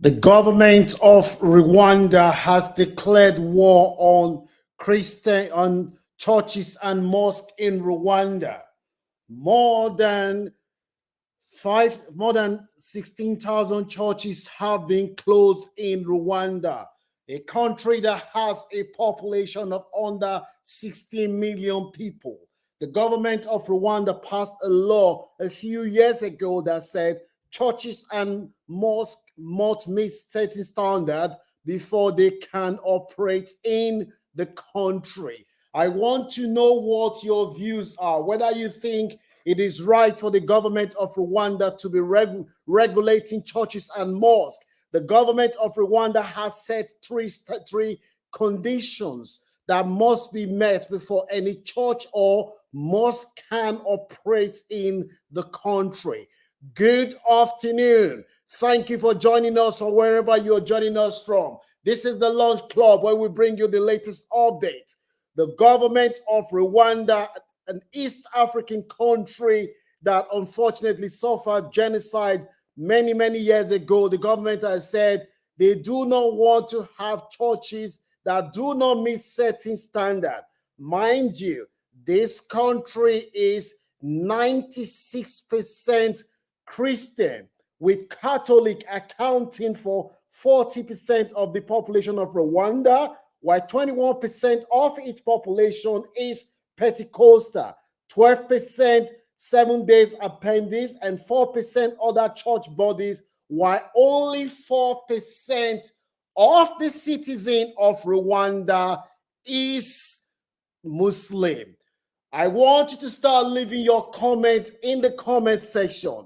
The government of Rwanda has declared war on churches and mosques in Rwanda. More than 16,000 churches have been closed in Rwanda, a country that has a population of under 16 million people. The government of Rwanda passed a law a few years ago that said churches and mosques must meet certain standards before they can operate in the country. I want to know what your views are, whether you think it is right for the government of Rwanda to be regulating churches and mosques. The government of Rwanda has set three conditions that must be met before any church or mosque can operate in the country. Good afternoon. Thank you for joining us or wherever you're joining us from. This is the Launch Club where we bring you the latest updates. The government of Rwanda, an East African country that unfortunately suffered genocide many years ago, the government has said they do not want to have churches that do not meet certain standards. Mind you, this country is 96% Christian, with Catholic accounting for 40% of the population of Rwanda, while 21% of its population is Pentecostal, 12% 7 Days Adventist, and 4% other church bodies, while only 4% of the citizen of Rwanda is Muslim. I want you to start leaving your comments in the comment section.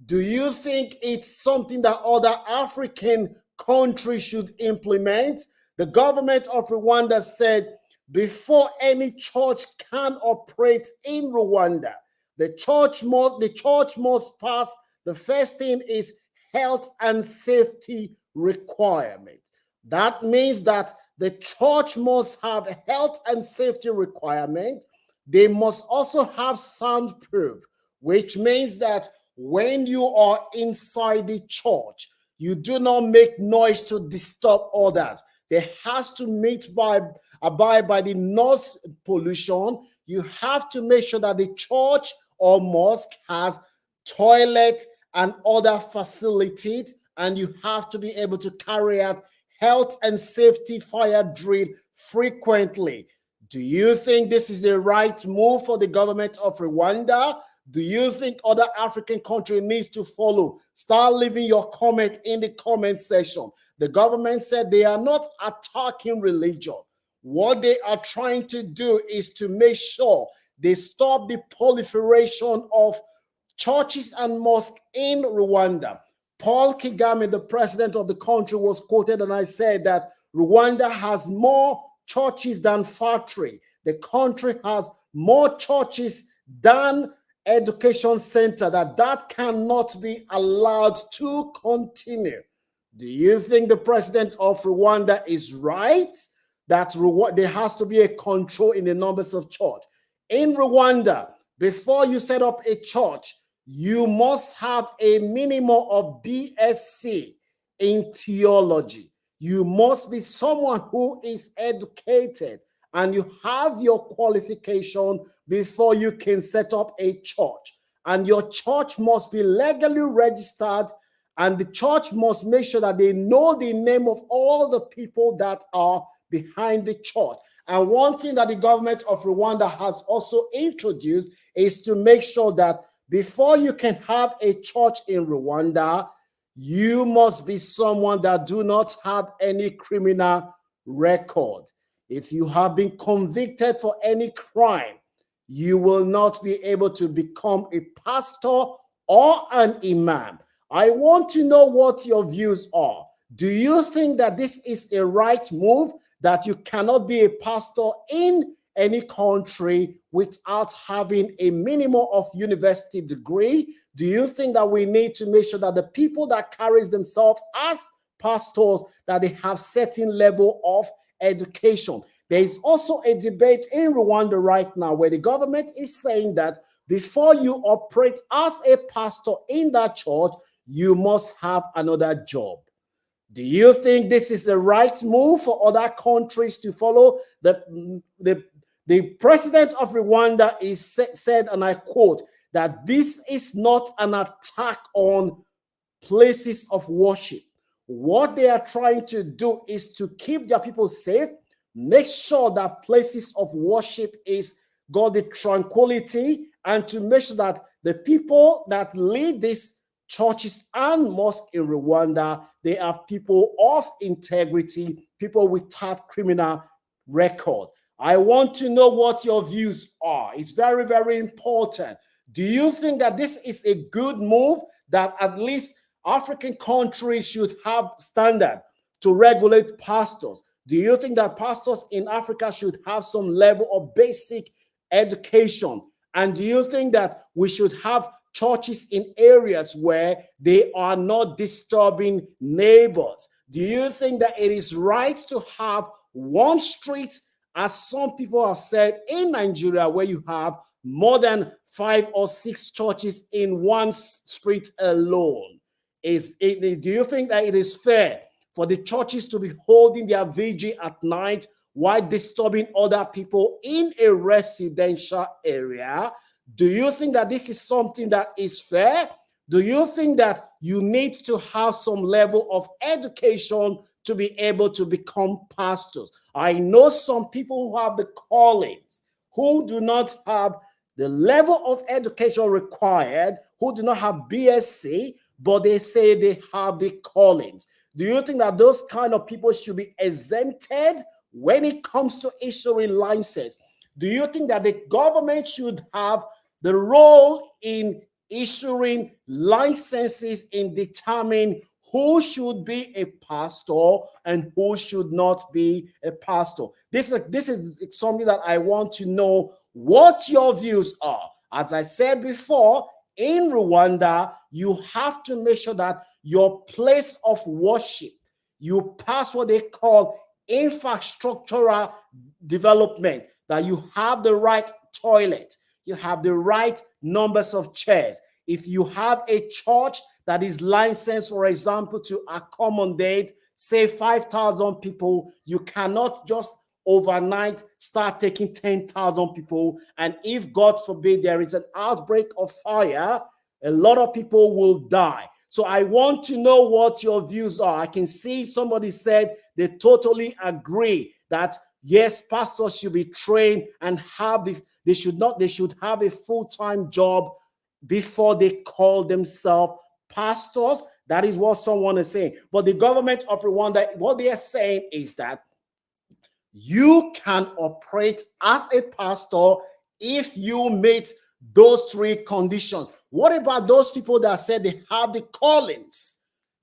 Do you think it's something that other African countries should implement? The government of Rwanda said before any church can operate in Rwanda, the church must pass. The first thing is health and safety requirement. That means that the church must have a health and safety requirement. They must also have soundproof, which means that when you are inside the church, you do not make noise to disturb others. There has to abide by the noise pollution. You have to make sure that the church or mosque has toilet and other facilities, and you have to be able to carry out health and safety fire drill frequently. Do you think this is the right move for the government of Rwanda? Do you think other African country needs to follow? Start leaving your comment in the comment section. The government said they are not attacking religion. What they are trying to do is to make sure they stop the proliferation of churches and mosques in Rwanda. Paul Kagame, the president of the country, was quoted, and I said that Rwanda has more churches than factory. The country has more churches than education center, that cannot be allowed to continue. Do you think the president of Rwanda is right that there has to be a control in the numbers of church? In Rwanda, before you set up a church, you must have a minimum of BSc in theology. You must be someone who is educated and you have your qualification before you can set up a church. And your church must be legally registered, and the church must make sure that they know the name of all the people that are behind the church. And one thing that the government of Rwanda has also introduced is to make sure that before you can have a church in Rwanda, you must be someone that do not have any criminal record. If you have been convicted for any crime, you will not be able to become a pastor or an imam. I want to know what your views are. Do you think that this is a right move, that you cannot be a pastor in any country without having a minimum of university degree? Do you think that we need to make sure that the people that carries themselves as pastors, that they have certain level of education? There is also a debate in Rwanda right now where the government is saying that before you operate as a pastor in that church, you must have another job. Do you think this is the right move for other countries to follow? The president of Rwanda said, and I quote, that this is not an attack on places of worship. What they are trying to do is to keep their people safe, make sure that places of worship is got the tranquility, and to make sure that the people that lead these churches and mosques in Rwanda, they are people of integrity, people without criminal record. I want to know what your views are. It's very, very important. Do you think that this is a good move, that at least African countries should have standard to regulate pastors? Do you think that pastors in Africa should have some level of basic education? And do you think that we should have churches in areas where they are not disturbing neighbors? Do you think that it is right to have one street, as some people have said, in Nigeria, where you have more than 5 or 6 churches in one street alone? Do you think that it is fair for the churches to be holding their vigil at night while disturbing other people in a residential area? Do you think that this is something that is fair? Do you think that you need to have some level of education to be able to become pastors? I know some people who have the callings, who do not have the level of education required, who do not have BSc, but they say they have the callings. Do you think that those kind of people should be exempted when it comes to issuing licenses? Do you think that the government should have the role in issuing licenses in determining who should be a pastor and who should not be a pastor? This is something that I want to know what your views are. As I said before, in Rwanda, you have to make sure that your place of worship, you pass what they call infrastructural development, that you have the right toilet, you have the right numbers of chairs. If you have a church that is licensed, for example, to accommodate, say, 5,000 people, you cannot just overnight start taking 10,000 people. And if, God forbid, there is an outbreak of fire, a lot of people will die. So I want to know what your views are. I can see somebody said they totally agree that yes, pastors should be trained and have this. They should have a full-time job before they call themselves pastors. That is what someone is saying. But the government of Rwanda, what they are saying is that you can operate as a pastor if you meet those 3 conditions. What about those people that said they have the callings?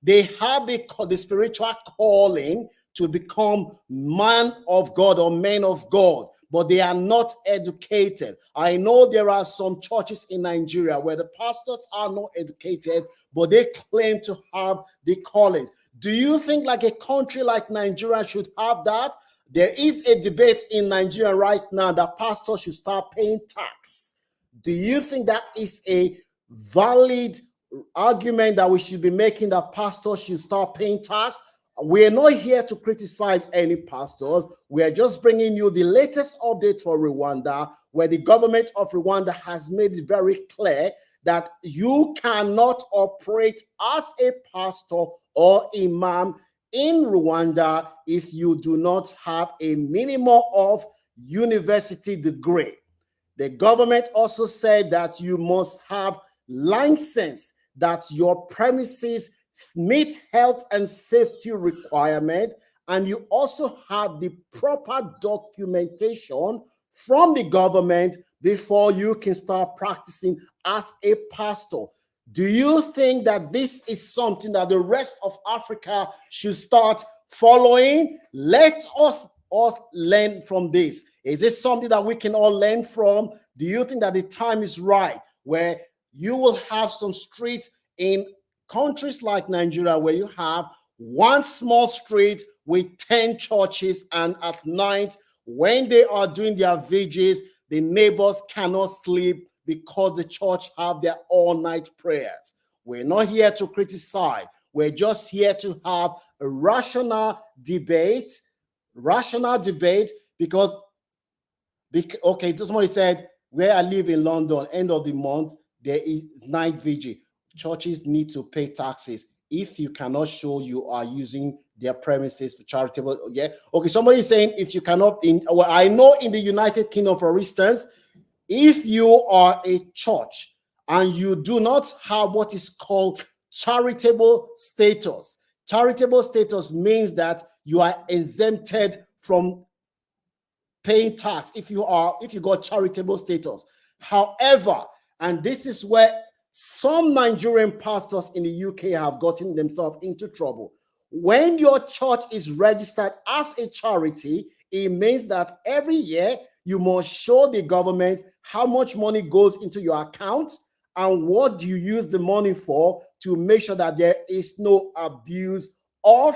They have the spiritual calling to become man of God or men of God, but they are not educated. I know there are some churches in Nigeria where the pastors are not educated, but they claim to have the callings. Do you think like a country like Nigeria should have that? There is a debate in Nigeria right now that pastors should start paying tax. Do you think that is a valid argument that we should be making, that pastors should start paying tax? We're not here to criticize any pastors. We're just bringing you the latest update for Rwanda, where the government of Rwanda has made it very clear that you cannot operate as a pastor or imam in Rwanda if you do not have a minimum of university degree. The government also said that you must have license, that your premises meet health and safety requirement, and you also have the proper documentation from the government before you can start practicing as a pastor. Do you think that this is something that the rest of Africa should start following? Let us learn from this. Is this something that we can all learn from? Do you think that the time is right where you will have some streets in countries like Nigeria where you have one small street with 10 churches, and at night when they are doing their vigils, the neighbors cannot sleep because the church have their all-night prayers? We're not here to criticize. We're just here to have a rational debate because okay, somebody said, where I live in London, end of the month, there is night vigil. Churches need to pay taxes if you cannot show you are using their premises for charitable. Yeah. Okay. Somebody is saying if you cannot well, I know in the United Kingdom, for instance, if you are a church and you do not have what is called charitable status means that you are exempted from paying tax if you got charitable status. However, and this is where some Nigerian pastors in the UK have gotten themselves into trouble. When your church is registered as a charity, it means that every year you must show the government how much money goes into your account and what do you use the money for, to make sure that there is no abuse of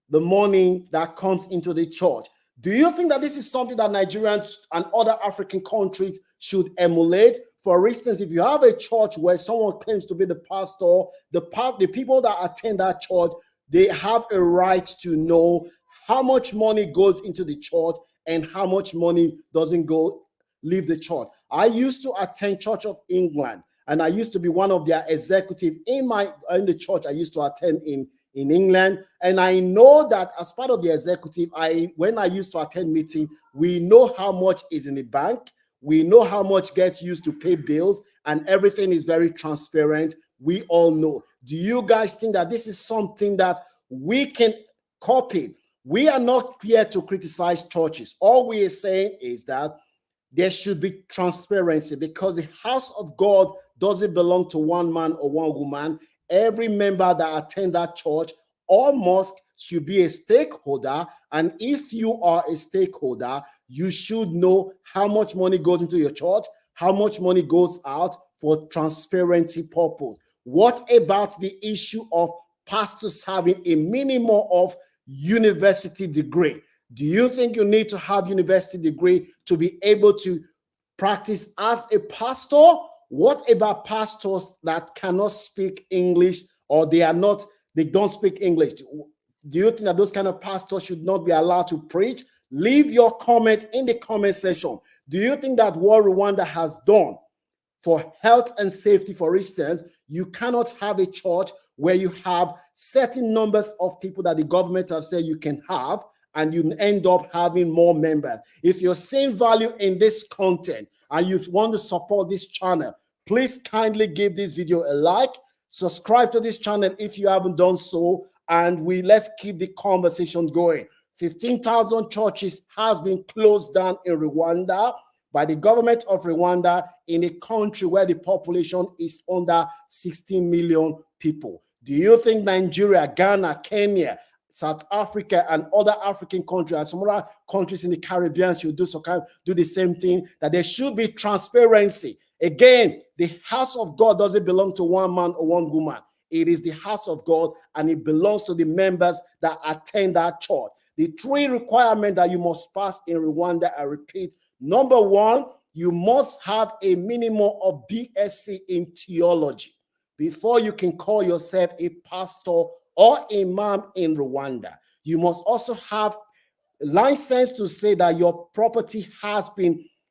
the money that comes into the church. Do you think that this is something that Nigerians and other African countries should emulate? For instance, if you have a church where someone claims to be the pastor, the people that attend that church, they have a right to know how much money goes into the church and how much money doesn't leave the church. I used to attend Church of England, and I used to be one of their executive in the church I used to attend in England. And I know that as part of the executive, when I used to attend meeting, we know how much is in the bank. We know how much gets used to pay bills, and everything is very transparent. We all know. Do you guys think that this is something that we can copy? We are not here to criticize churches. All we are saying is that there should be transparency, because the house of God doesn't belong to one man or one woman. Every member that attend that church or mosque should be a stakeholder. And if you are a stakeholder, you should know how much money goes into your church, how much money goes out, for transparency purpose. What about the issue of pastors having a minimum of university degree? Do you think you need to have university degree to be able to practice as a pastor? What about pastors that cannot speak English, or they don't speak English? Do you think that those kind of pastors should not be allowed to preach? Leave your comment in the comment section. Do you think that what Rwanda has done for health and safety, for instance, you cannot have a church where you have certain numbers of people that the government have said you can have, and you end up having more members? If you're seeing value in this content and you want to support this channel, please kindly give this video a like, subscribe to this channel if you haven't done so, and let's keep the conversation going. 15,000 churches has been closed down in Rwanda by the government of Rwanda, in a country where the population is under 16 million people. Do you think Nigeria, Ghana, Kenya, South Africa, and other African countries, and some other countries in the Caribbean should do the same thing? That there should be transparency. Again, the house of God doesn't belong to one man or one woman. It is the house of God, and it belongs to the members that attend that church. The 3 requirements that you must pass in Rwanda, I repeat. Number 1, you must have a minimum of BSc in theology before you can call yourself a pastor or imam in Rwanda. You must also have a license to say that your property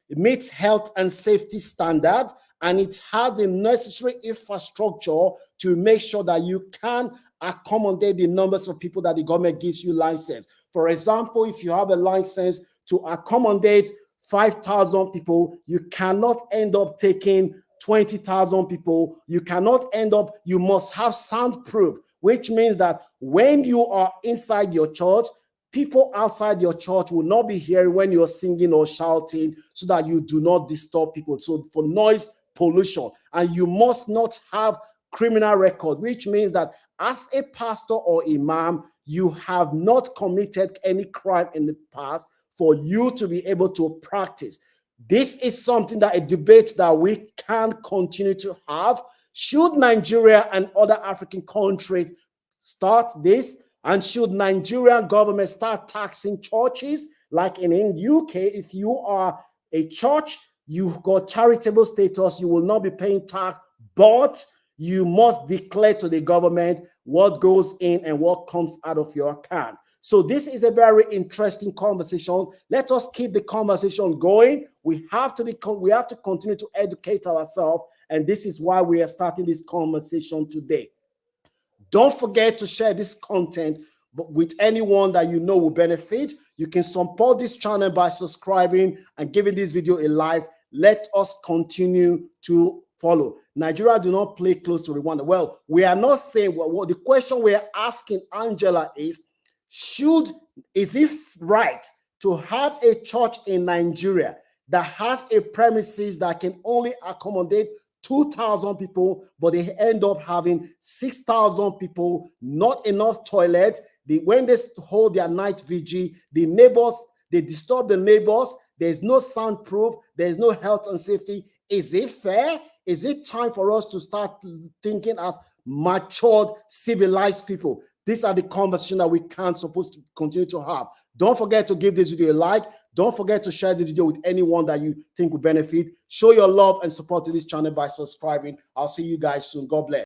meets health and safety standards, and it has the necessary infrastructure to make sure that you can accommodate the numbers of people that the government gives you license. For example, if you have a license to accommodate 5,000 people, you cannot end up taking 20,000 people. You must have soundproof, which means that when you are inside your church, people outside your church will not be hearing when you're singing or shouting, so that you do not disturb people. So for noise pollution. And you must not have criminal record, which means that as a pastor or imam, you have not committed any crime in the past for you to be able to practice. This is a debate that we can continue to have. Should Nigeria and other African countries start this? And should Nigerian government start taxing churches? Like in UK, if you are a church, you've got charitable status, you will not be paying tax, but you must declare to the government what goes in and what comes out of your account. So this is a very interesting conversation. Let us keep the conversation going. We have to continue to educate ourselves, and this is why we are starting this conversation today. Don't forget to share this content with anyone that you know will benefit. You can support this channel by subscribing and giving this video a like. Let us continue to follow. Nigeria do not play close to Rwanda. Well, we are not saying, well, the question we are asking Angela is it right to have a church in Nigeria that has a premises that can only accommodate 2,000 people, but they end up having 6,000 people, not enough toilets. When they hold their night vigil, the neighbors, they disturb the neighbors. There's no soundproof. There's no health and safety. Is it fair? Is it time for us to start thinking as matured, civilized people? These are the conversations that we can't supposed to continue to have. Don't forget to give this video a like. Don't forget to share the video with anyone that you think will benefit. Show your love and support to this channel by subscribing. I'll see you guys soon. God bless.